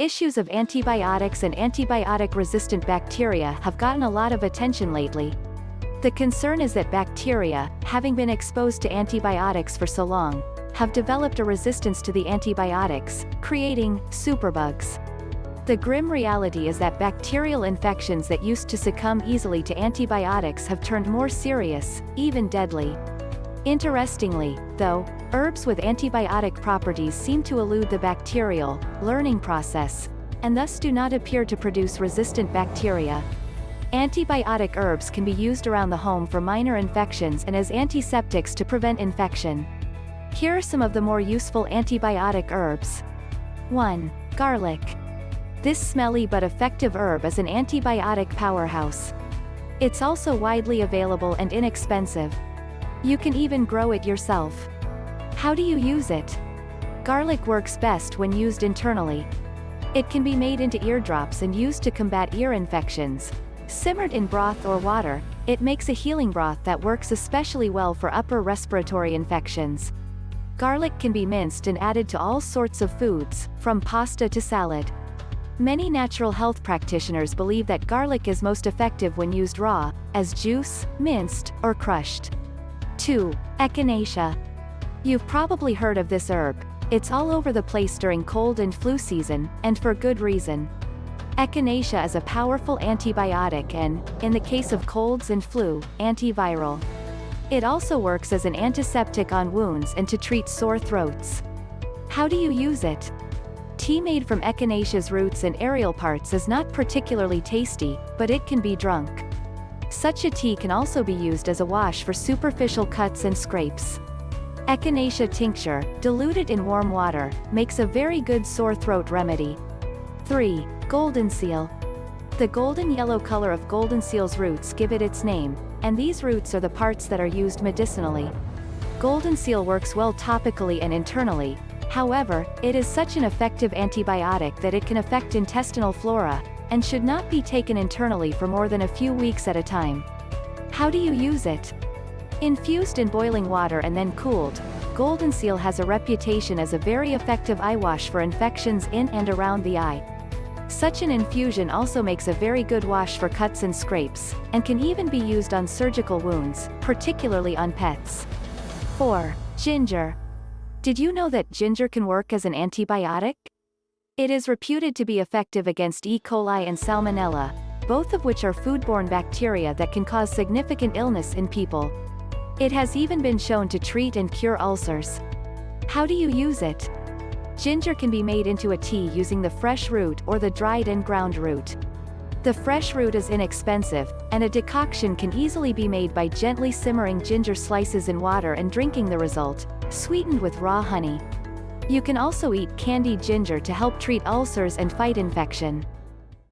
issues of antibiotics and antibiotic-resistant bacteria have gotten a lot of attention lately. The concern is that bacteria, having been exposed to antibiotics for so long, have developed a resistance to the antibiotics, creating superbugs. The grim reality is that bacterial infections that used to succumb easily to antibiotics have turned more serious, even deadly. Interestingly, though, herbs with antibiotic properties seem to elude the bacterial learning process, and thus do not appear to produce resistant bacteria. Antibiotic herbs can be used around the home for minor infections and as antiseptics to prevent infection. Here are some of the more useful antibiotic herbs. 1. Garlic. This smelly but effective herb is an antibiotic powerhouse. It's also widely available and inexpensive. You can even grow it yourself. How do you use it? Garlic works best when used internally. It can be made into eardrops and used to combat ear infections. Simmered in broth or water, it makes a healing broth that works especially well for upper respiratory infections. Garlic can be minced and added to all sorts of foods, from pasta to salad. Many natural health practitioners believe that garlic is most effective when used raw, as juice, minced, or crushed. 2. Echinacea. You've probably heard of this herb. It's all over the place during cold and flu season, and for good reason. Echinacea is a powerful antibiotic and, in the case of colds and flu, antiviral. It also works as an antiseptic on wounds and to treat sore throats. How do you use it? Tea made from echinacea's roots and aerial parts is not particularly tasty, but it can be drunk. Such a tea can also be used as a wash for superficial cuts and scrapes. Echinacea tincture, diluted in warm water, makes a very good sore throat remedy. 3. Golden seal. The golden yellow color of golden seal's roots give it its name, and these roots are the parts that are used medicinally. Golden seal works well topically and internally. However, it is such an effective antibiotic that it can affect intestinal flora, and should not be taken internally for more than a few weeks at a time. How do you use it? Infused in boiling water and then cooled, golden seal has a reputation as a very effective eye wash for infections in and around the eye. Such an infusion also makes a very good wash for cuts and scrapes, and can even be used on surgical wounds, particularly on pets. 4. Ginger. Did you know that ginger can work as an antibiotic? It is reputed to be effective against E. coli and Salmonella, both of which are foodborne bacteria that can cause significant illness in people. It has even been shown to treat and cure ulcers. How do you use it? Ginger can be made into a tea using the fresh root or the dried and ground root. The fresh root is inexpensive, and a decoction can easily be made by gently simmering ginger slices in water and drinking the result, sweetened with raw honey. You can also eat candied ginger to help treat ulcers and fight infection.